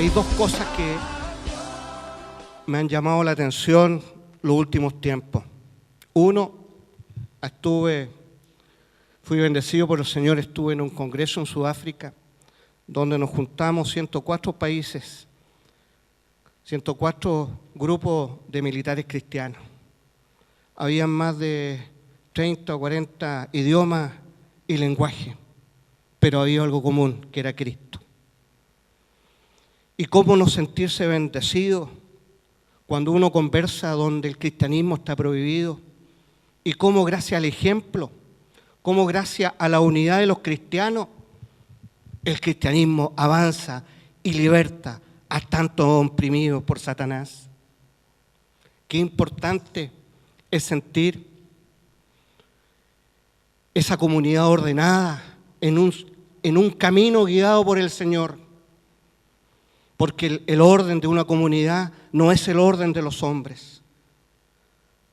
Hay dos cosas que me han llamado la atención los últimos tiempos. Uno, fui bendecido por el Señor, estuve en un congreso en Sudáfrica, donde nos juntamos 104 países, 104 grupos de militares cristianos. Habían más de 30 o 40 idiomas y lenguajes, pero había algo común, que era Cristo. Y cómo no sentirse bendecido cuando uno conversa donde el cristianismo está prohibido, y cómo gracias al ejemplo, cómo gracias a la unidad de los cristianos, el cristianismo avanza y liberta a tantos oprimidos por Satanás. Qué importante es sentir esa comunidad ordenada en un camino guiado por el Señor. Porque el orden de una comunidad no es el orden de los hombres.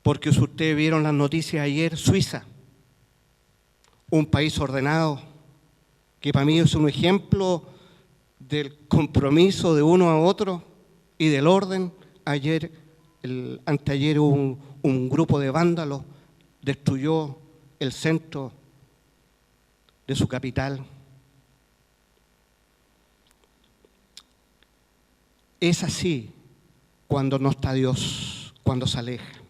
Porque si ustedes vieron las noticias ayer, Suiza, un país ordenado, que para mí es un ejemplo del compromiso de uno a otro y del orden. Anteayer un grupo de vándalos destruyó el centro de su capital. Es así cuando no está Dios, cuando se aleja.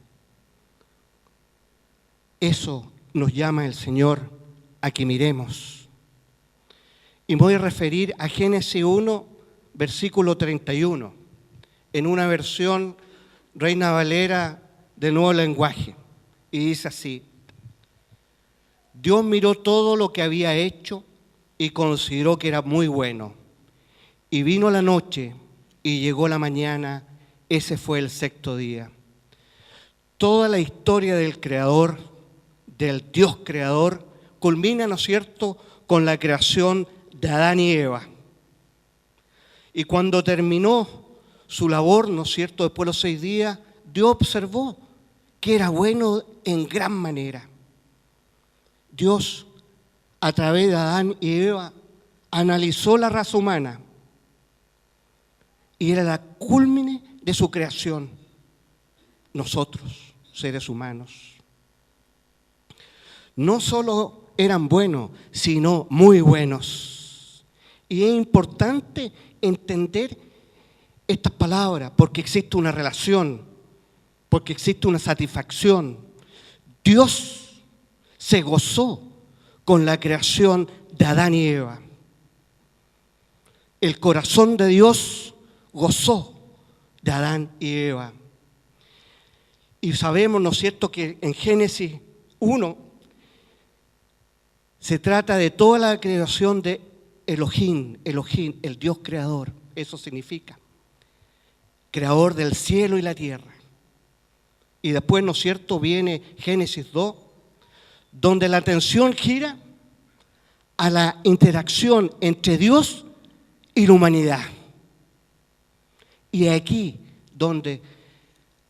Eso nos llama el Señor a que miremos. Y me voy a referir a Génesis 1, versículo 31, en una versión Reina Valera de Nuevo Lenguaje. Y dice así: Dios miró todo lo que había hecho y consideró que era muy bueno. Y vino la noche y llegó la mañana, ese fue el sexto día. Toda la historia del Creador, del Dios Creador, culmina, ¿no es cierto?, con la creación de Adán y Eva. Y cuando terminó su labor, ¿no es cierto?, después de los 6 días, Dios observó que era bueno en gran manera. Dios, a través de Adán y Eva, analizó la raza humana y era la cúlmine de su creación, nosotros, seres humanos. No solo eran buenos, sino muy buenos. Y es importante entender estas palabras porque existe una relación, porque existe una satisfacción. Dios se gozó con la creación de Adán y Eva. El corazón de Dios gozó de Adán y Eva. Y sabemos, ¿no es cierto?, que en Génesis 1 se trata de toda la creación de Elohim, el Dios creador. Eso significa creador del cielo y la tierra. Y después, ¿no es cierto?, viene Génesis 2, donde la atención gira a la interacción entre Dios y la humanidad. Y aquí donde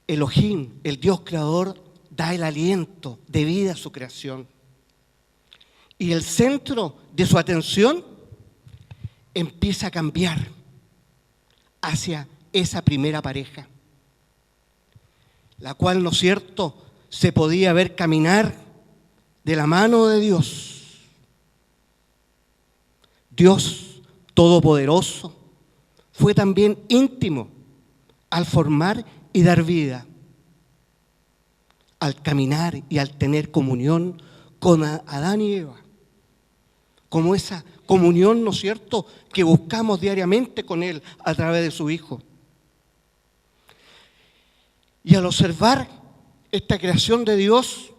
Elohim, el Dios creador, da el aliento de vida a su creación. Y el centro de su atención empieza a cambiar hacia esa primera pareja, la cual, ¿no es cierto?, se podía ver caminar de la mano de Dios. Dios Todopoderoso fue también íntimo al formar y dar vida, al caminar y al tener comunión con Adán y Eva, como esa comunión, ¿no es cierto?, que buscamos diariamente con Él a través de su Hijo. Y al observar esta creación de Dios,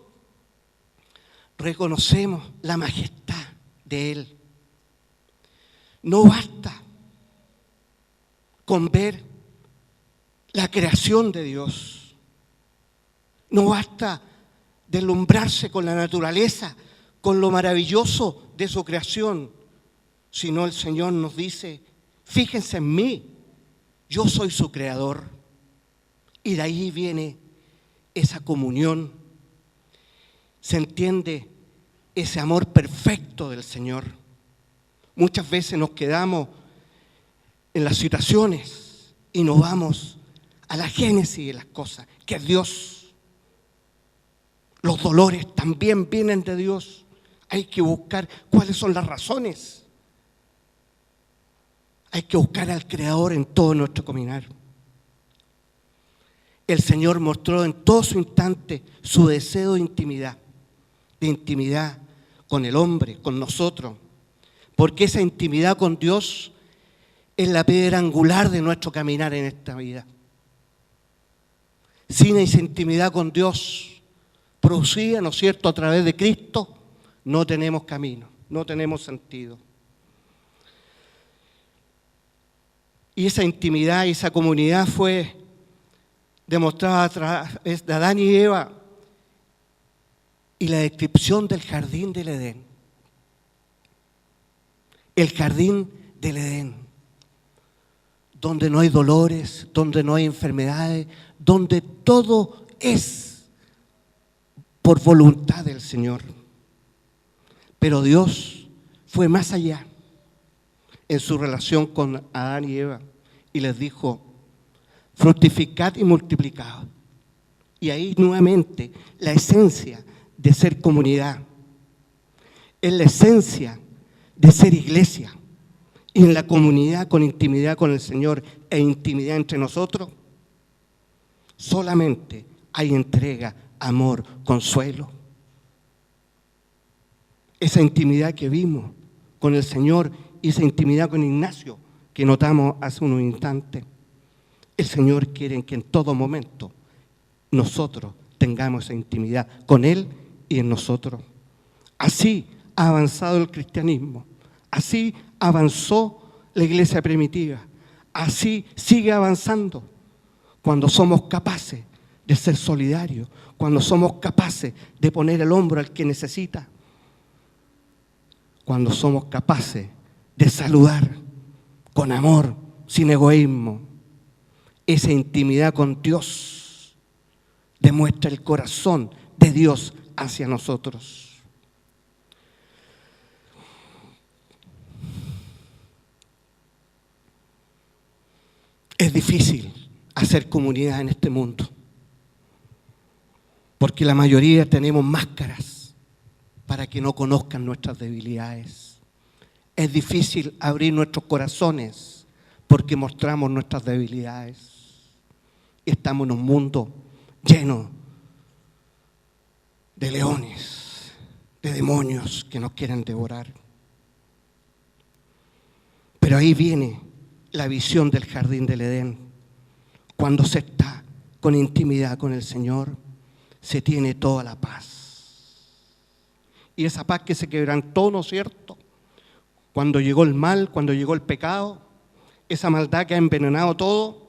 reconocemos la majestad de Él. No basta con ver la creación de Dios. No basta deslumbrarse con la naturaleza, con lo maravilloso de su creación, sino el Señor nos dice: fíjense en mí, yo soy su creador. Y de ahí viene esa comunión. Se entiende ese amor perfecto del Señor. Muchas veces nos quedamos en las situaciones y nos vamos a la génesis de las cosas, que es Dios. Los dolores también vienen de Dios. Hay que buscar cuáles son las razones. Hay que buscar al Creador en todo nuestro caminar. El Señor mostró en todo su instante su deseo de intimidad con el hombre, con nosotros, porque esa intimidad con Dios es la piedra angular de nuestro caminar en esta vida. Sin esa intimidad con Dios, producida, ¿no es cierto?, a través de Cristo, no tenemos camino, no tenemos sentido. Y esa intimidad y esa comunidad fue demostrada a través de Adán y Eva y la descripción del jardín del Edén. El jardín del Edén, donde no hay dolores, donde no hay enfermedades, donde todo es por voluntad del Señor. Pero Dios fue más allá en su relación con Adán y Eva y les dijo: fructificad y multiplicad. Y ahí nuevamente la esencia de ser comunidad, es la esencia de ser iglesia. Y en la comunidad, con intimidad con el Señor e intimidad entre nosotros, solamente hay entrega, amor, consuelo. Esa intimidad que vimos con el Señor y esa intimidad con Ignacio que notamos hace unos instantes, el Señor quiere que en todo momento nosotros tengamos esa intimidad con Él y en nosotros. Así ha avanzado el cristianismo, así avanzó la iglesia primitiva, así sigue avanzando cuando somos capaces de ser solidarios, cuando somos capaces de poner el hombro al que necesita, cuando somos capaces de saludar con amor, sin egoísmo. Esa intimidad con Dios demuestra el corazón de Dios hacia nosotros. Es difícil hacer comunidad en este mundo, porque la mayoría tenemos máscaras para que no conozcan nuestras debilidades. Es difícil abrir nuestros corazones porque mostramos nuestras debilidades. Estamos en un mundo lleno de leones, de demonios que nos quieren devorar. Pero ahí viene la visión del jardín del Edén. Cuando se está con intimidad con el Señor, se tiene toda la paz. Y esa paz que se quebrantó, ¿no es cierto?, cuando llegó el mal, cuando llegó el pecado, esa maldad que ha envenenado todo,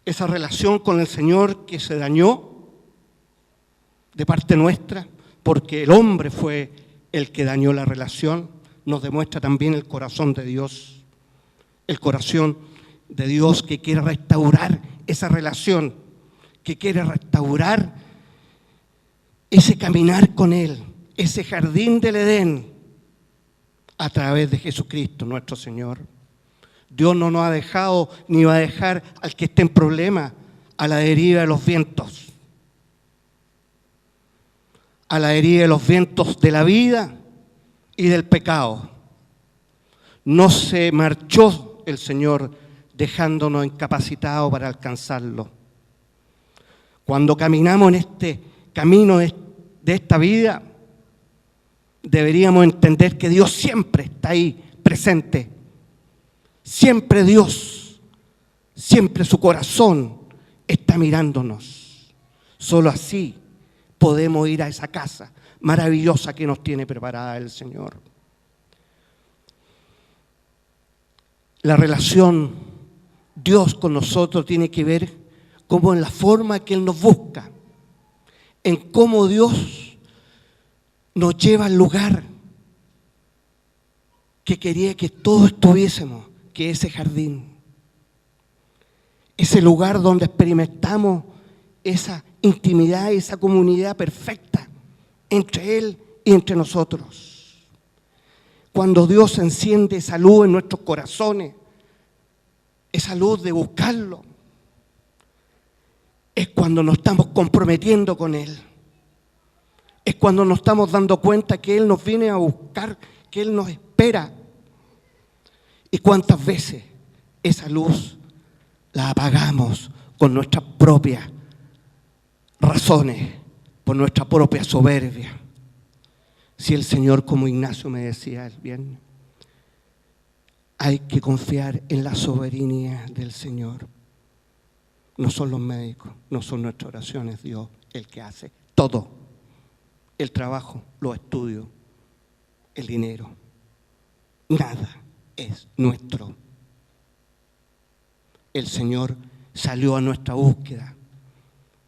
esa relación con el Señor que se dañó de parte nuestra, porque el hombre fue el que dañó la relación, nos demuestra también el corazón de Dios. El corazón de Dios que quiere restaurar esa relación, que quiere restaurar ese caminar con Él, ese jardín del Edén, a través de Jesucristo, nuestro Señor. Dios no nos ha dejado ni va a dejar al que esté en problemas a la deriva de los vientos, a la deriva de los vientos de la vida y del pecado. No se marchó el Señor dejándonos incapacitados para alcanzarlo. Cuando caminamos en este camino de esta vida, deberíamos entender que Dios siempre está ahí, presente. Siempre Dios, siempre su corazón está mirándonos. Solo así podemos ir a esa casa maravillosa que nos tiene preparada el Señor. La relación Dios con nosotros tiene que ver como en la forma que Él nos busca, en cómo Dios nos lleva al lugar que quería que todos estuviésemos, que es ese jardín. Ese lugar donde experimentamos esa intimidad, esa comunidad perfecta entre Él y entre nosotros. Cuando Dios enciende esa luz en nuestros corazones, esa luz de buscarlo, es cuando nos estamos comprometiendo con Él. Es cuando nos estamos dando cuenta que Él nos viene a buscar, que Él nos espera. ¿Y cuántas veces esa luz la apagamos con nuestras propias razones, por nuestra propia soberbia? Si el Señor, como Ignacio me decía el viernes, hay que confiar en la soberanía del Señor. No son los médicos, no son nuestras oraciones, Dios el que hace todo. El trabajo, los estudios, el dinero. Nada es nuestro. El Señor salió a nuestra búsqueda.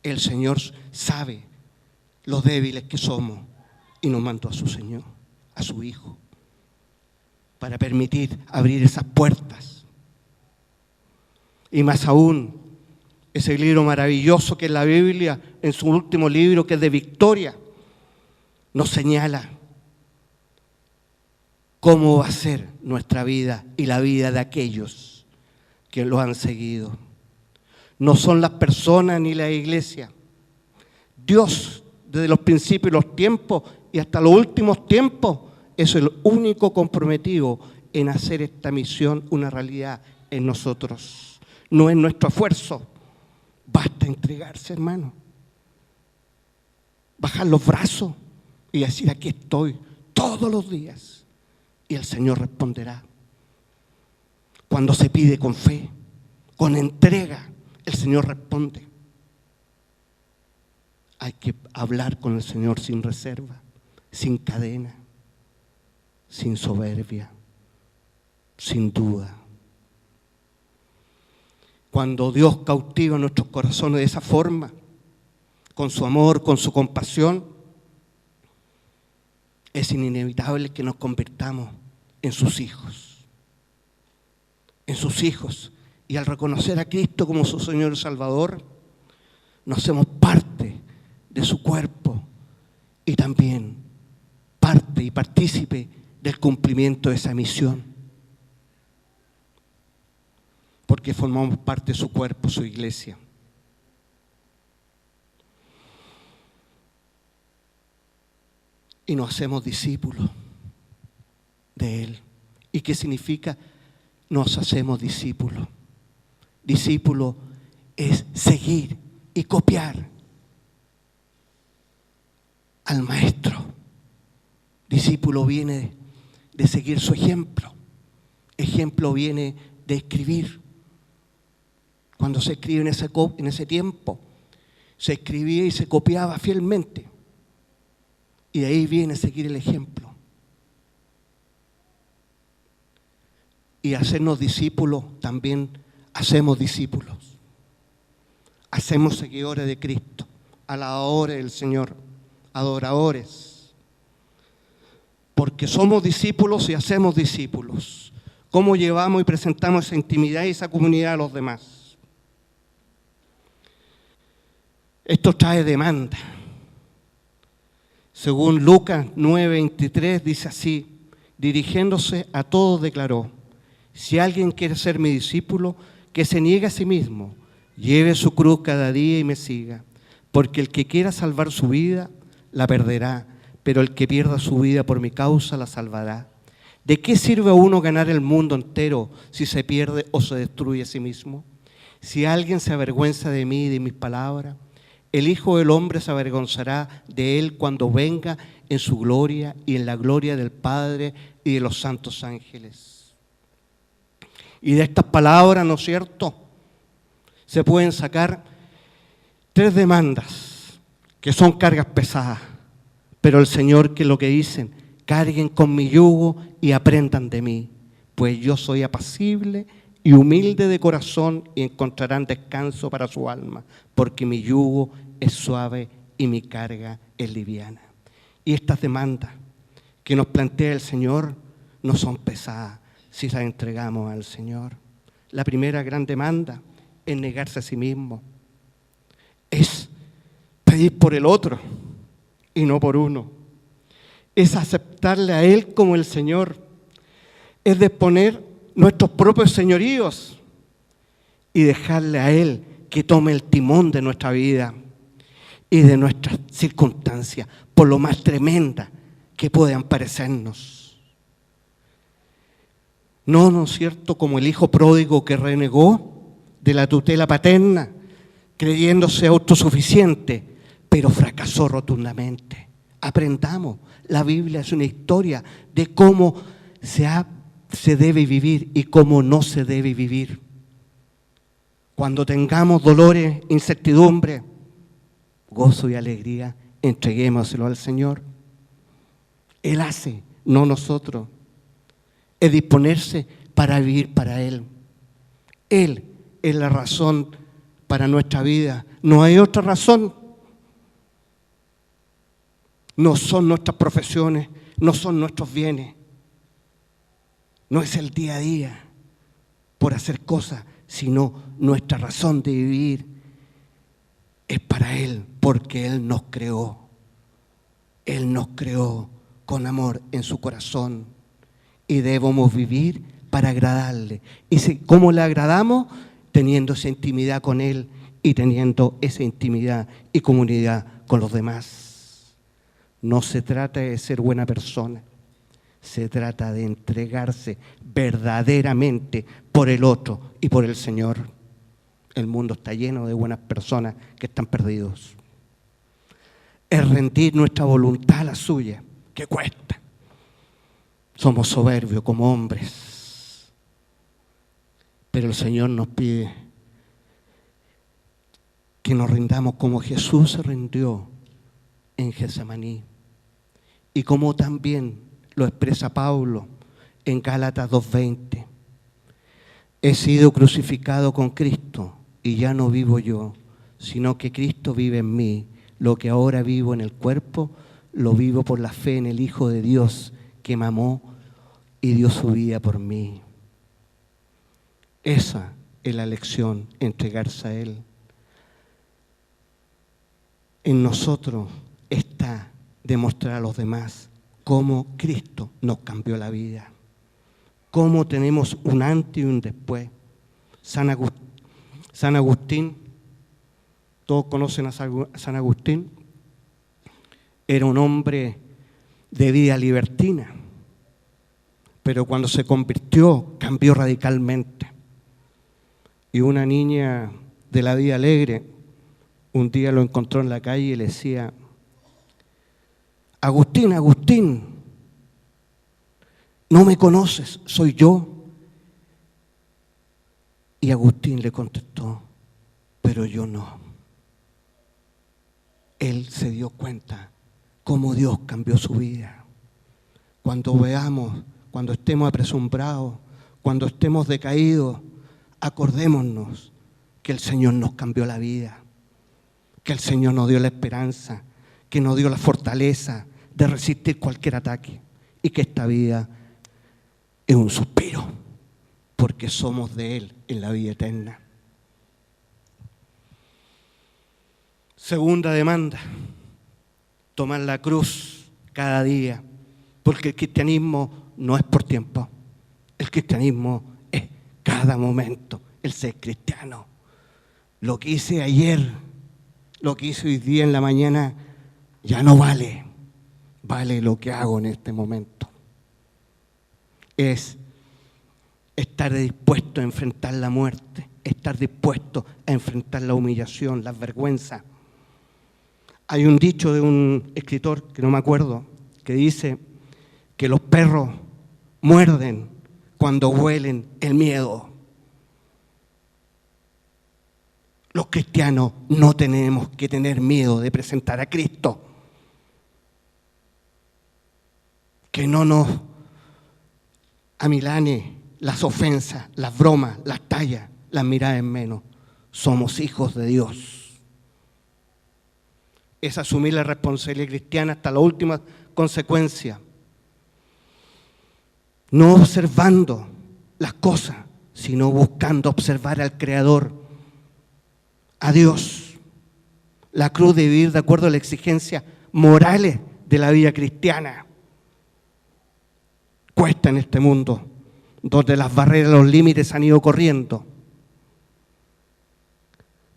El Señor sabe lo débiles que somos y nos mandó a su Señor, a su Hijo, para permitir abrir esas puertas. Y más aún, ese libro maravilloso que es la Biblia, en su último libro, que es de victoria, nos señala cómo va a ser nuestra vida y la vida de aquellos que lo han seguido. No son las personas ni la iglesia. Dios, desde los principios de los tiempos y hasta los últimos tiempos, es el único comprometido en hacer esta misión una realidad en nosotros. No es nuestro esfuerzo. Basta entregarse, hermano. Bajar los brazos y decir: aquí estoy todos los días. Y el Señor responderá. Cuando se pide con fe, con entrega, el Señor responde. Hay que hablar con el Señor sin reserva, sin cadena, sin soberbia, sin duda. Cuando Dios cautiva nuestros corazones de esa forma, con su amor, con su compasión, es inevitable que nos convirtamos en sus hijos. En sus hijos. Y al reconocer a Cristo como su Señor y Salvador, nos hacemos parte de su cuerpo y también parte y partícipe del cumplimiento de esa misión. Porque formamos parte de su cuerpo, su iglesia. Y nos hacemos discípulos de Él. ¿Y qué significa? Nos hacemos discípulos. Discípulo es seguir y copiar al Maestro. Discípulo viene de seguir su ejemplo. Ejemplo viene de escribir. Cuando se escribe en ese tiempo, se escribía y se copiaba fielmente. Y de ahí viene seguir el ejemplo. Y hacernos discípulos, también hacemos discípulos. Hacemos seguidores de Cristo, alabadores del Señor, adoradores. Porque somos discípulos y hacemos discípulos. ¿Cómo llevamos y presentamos esa intimidad y esa comunidad a los demás? Esto trae demanda. Según Lucas 9:23 dice así: dirigiéndose a todos declaró: si alguien quiere ser mi discípulo, que se niegue a sí mismo, lleve su cruz cada día y me siga. Porque el que quiera salvar su vida, la perderá, pero el que pierda su vida por mi causa, la salvará. ¿De qué sirve a uno ganar el mundo entero si se pierde o se destruye a sí mismo? Si alguien se avergüenza de mí y de mis palabras, el Hijo del Hombre se avergonzará de él cuando venga en su gloria y en la gloria del Padre y de los santos ángeles. Y de estas palabras, ¿no es cierto?, se pueden sacar 3 demandas que son cargas pesadas. Pero el Señor, que es lo que dicen: carguen con mi yugo y aprendan de mí, pues yo soy apacible y humilde de corazón, y encontrarán descanso para su alma, porque mi yugo es suave y mi carga es liviana. Y estas demandas que nos plantea el Señor no son pesadas si las entregamos al Señor. La primera gran demanda es negarse a sí mismo, es pedir por el otro y no por uno, es aceptarle a Él como el Señor, es disponer nuestros propios señoríos y dejarle a Él que tome el timón de nuestra vida y de nuestras circunstancias, por lo más tremenda que puedan parecernos. No, ¿no es cierto?, como el hijo pródigo que renegó de la tutela paterna, creyéndose autosuficiente, pero fracasó rotundamente. Aprendamos, la Biblia es una historia de cómo se debe vivir y cómo no se debe vivir. Cuando tengamos dolores, incertidumbre, gozo y alegría, entreguémoselo al Señor. Él hace, no nosotros. Es disponerse para vivir para Él. Él es la razón para nuestra vida. No hay otra razón. No son nuestras profesiones, no son nuestros bienes. No es el día a día por hacer cosas, sino nuestra razón de vivir es para Él, porque Él nos creó. Él nos creó con amor en su corazón y debemos vivir para agradarle. ¿Y cómo le agradamos? Teniendo esa intimidad con Él y teniendo esa intimidad y comunidad con los demás. No se trata de ser buena persona, se trata de entregarse verdaderamente por el otro y por el Señor. El mundo está lleno de buenas personas que están perdidos. Es rendir nuestra voluntad a la suya, que cuesta. Somos soberbios como hombres, pero el Señor nos pide que nos rindamos como Jesús se rindió en Getsemaní y como también lo expresa Pablo en Gálatas 2:20. He sido crucificado con Cristo y ya no vivo yo, sino que Cristo vive en mí. Lo que ahora vivo en el cuerpo, lo vivo por la fe en el Hijo de Dios que me amó y dio su vida por mí. Esa es la lección, entregarse a Él. En nosotros está demostrar a los demás cómo Cristo nos cambió la vida, cómo tenemos un antes y un después. San Agustín, todos conocen a San Agustín, era un hombre de vida libertina, pero cuando se convirtió cambió radicalmente. Y una niña de la vida alegre un día lo encontró en la calle y le decía: Agustín, Agustín, ¿no me conoces? Soy yo. Y Agustín le contestó: pero yo no. Él se dio cuenta cómo Dios cambió su vida. Cuando veamos, cuando estemos apresumbrados, cuando estemos decaídos, acordémonos que el Señor nos cambió la vida, que el Señor nos dio la esperanza, que nos dio la fortaleza de resistir cualquier ataque y que esta vida es un suspiro porque somos de Él en la vida eterna. Segunda demanda, tomar la cruz cada día, porque el cristianismo no es por tiempo, el cristianismo es cada momento, el ser cristiano. Lo que hice ayer, lo que hice hoy día en la mañana, ya no vale, vale lo que hago en este momento. Es estar dispuesto a enfrentar la muerte, estar dispuesto a enfrentar la humillación, las vergüenzas. Hay un dicho de un escritor, que no me acuerdo, que dice que los perros muerden cuando huelen el miedo. Los cristianos no tenemos que tener miedo de presentar a Cristo. Que no nos amilane las ofensas, las bromas, las tallas, las miradas en menos. Somos hijos de Dios. Es asumir la responsabilidad cristiana hasta la última consecuencia. No observando las cosas, sino buscando observar al Creador, a Dios. La cruz de vivir de acuerdo a las exigencias morales de la vida cristiana. Cuesta en este mundo, donde las barreras, los límites han ido corriendo.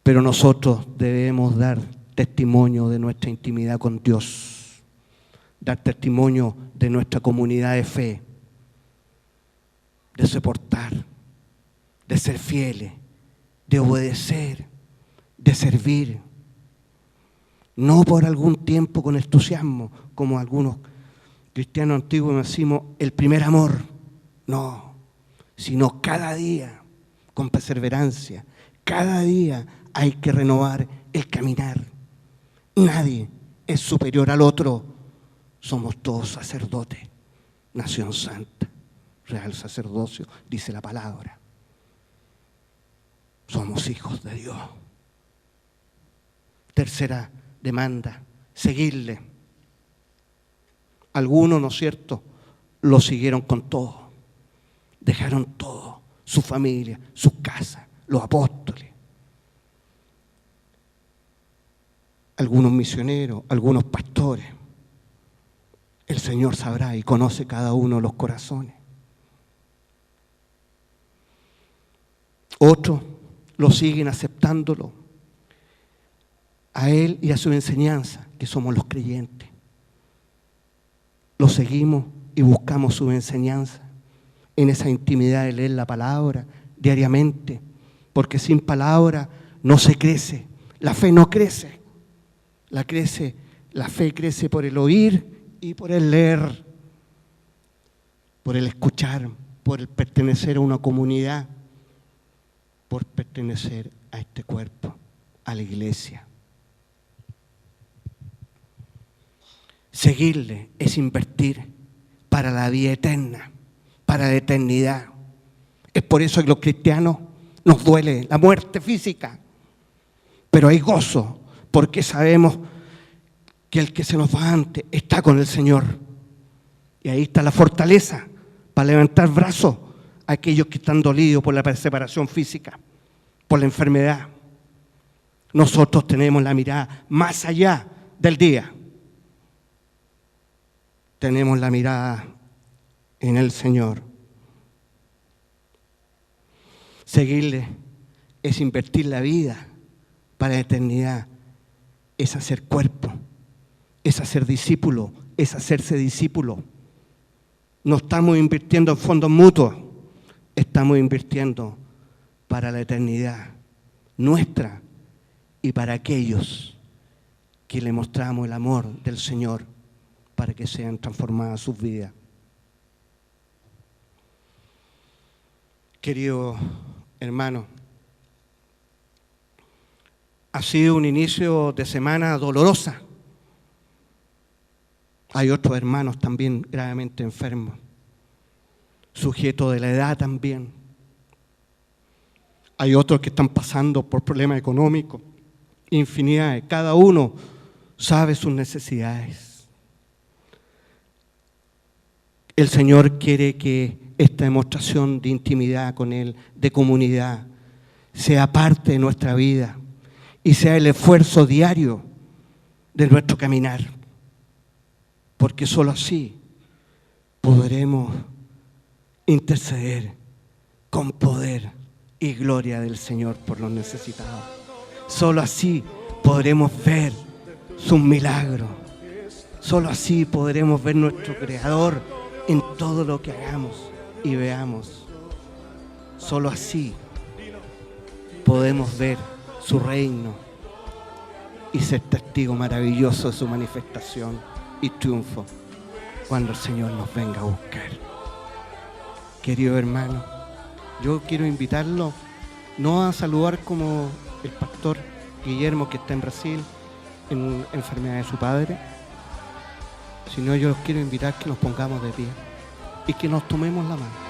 Pero nosotros debemos dar testimonio de nuestra intimidad con Dios, dar testimonio de nuestra comunidad de fe, de soportar, de ser fieles, de obedecer, de servir. No por algún tiempo con entusiasmo, como algunos cristianos antiguos decimos, el primer amor. No, sino cada día, con perseverancia. Cada día hay que renovar el caminar. Nadie es superior al otro. Somos todos sacerdotes, nación santa, real sacerdocio, dice la palabra. Somos hijos de Dios. Tercera demanda, seguirle. Algunos, ¿no es cierto?, lo siguieron con todo. Dejaron todo, su familia, sus casas, los apóstoles. Algunos misioneros, algunos pastores. El Señor sabrá y conoce cada uno de los corazones. Otros lo siguen aceptándolo a Él y a su enseñanza, que somos los creyentes. Lo seguimos y buscamos su enseñanza en esa intimidad de leer la palabra diariamente, porque sin palabra no se crece, la fe no crece. La fe crece por el oír y por el leer, por el escuchar, por el pertenecer a una comunidad, por pertenecer a este cuerpo, a la iglesia. Seguirle es invertir para la vida eterna, para la eternidad. Es por eso que los cristianos nos duele la muerte física, pero hay gozo, porque sabemos que el que se nos va antes está con el Señor. Y ahí está la fortaleza para levantar brazos a aquellos que están dolidos por la separación física, por la enfermedad. Nosotros tenemos la mirada más allá del día. Tenemos la mirada en el Señor. Seguirle es invertir la vida para la eternidad. Es hacer cuerpo, es hacer discípulo, es hacerse discípulo. No estamos invirtiendo en fondos mutuos, estamos invirtiendo para la eternidad nuestra y para aquellos que le mostramos el amor del Señor para que sean transformadas sus vidas. Querido hermano, ha sido un inicio de semana dolorosa. Hay otros hermanos también gravemente enfermos, sujetos de la edad también. Hay otros que están pasando por problemas económicos, infinidades. Cada uno sabe sus necesidades. El Señor quiere que esta demostración de intimidad con Él, de comunidad, sea parte de nuestra vida y sea el esfuerzo diario de nuestro caminar. Porque solo así podremos interceder con poder y gloria del Señor por los necesitados. Solo así podremos ver sus milagros. Solo así podremos ver nuestro Creador en todo lo que hagamos y veamos. Solo así podemos ver su reino y ser testigo maravilloso de su manifestación y triunfo cuando el Señor nos venga a buscar. Querido hermano, yo quiero invitarlo no a saludar como el pastor Guillermo, que está en Brasil en enfermedad de su padre, sino yo los quiero invitar que nos pongamos de pie y que nos tomemos la mano.